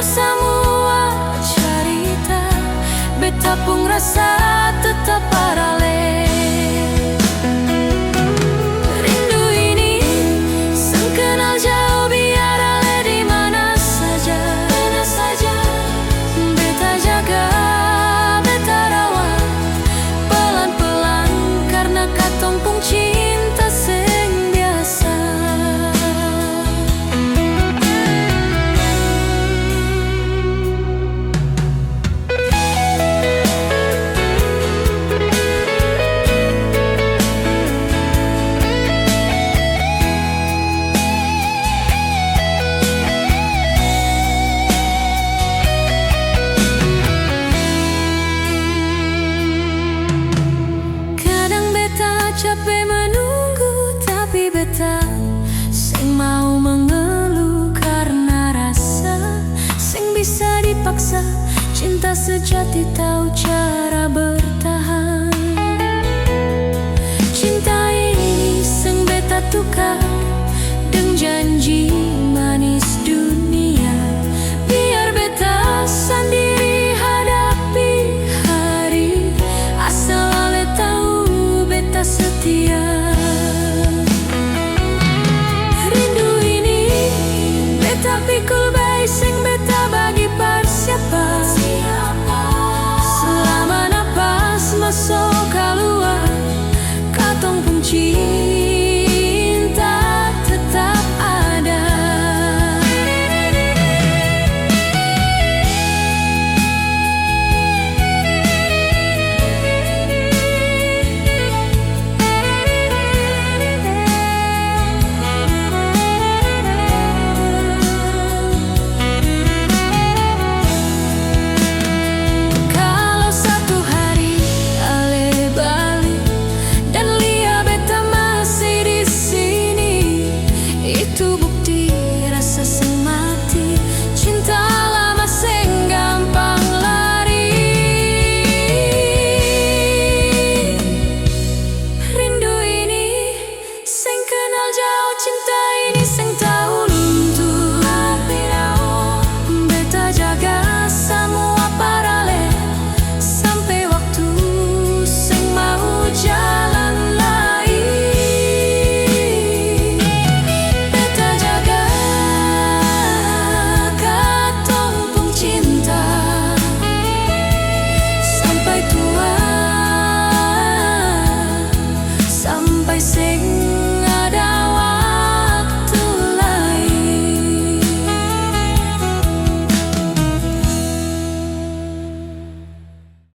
semua cerita, beta pun rasa tetap paralel. Rindu ini sang kenal jauh, biar ale di mana saja. Beta jaga, beta rawat pelan-pelan, karena katong pun cinta sing biasa. Capek menunggu, tapi beta sing mau mengeluh karena rasa sing bisa dipaksa. Cinta sejati tahu cara bertahan. Cinta ini sing beta tukar deng janji manis dunia, biar beta sendiri hadapi hari, asal ale tahu beta setia. Rindu ini beta pikul baik, sing beta bagi par siapa. Selama napas masuk keluar, katong pun cinta tetap ada. Tubuh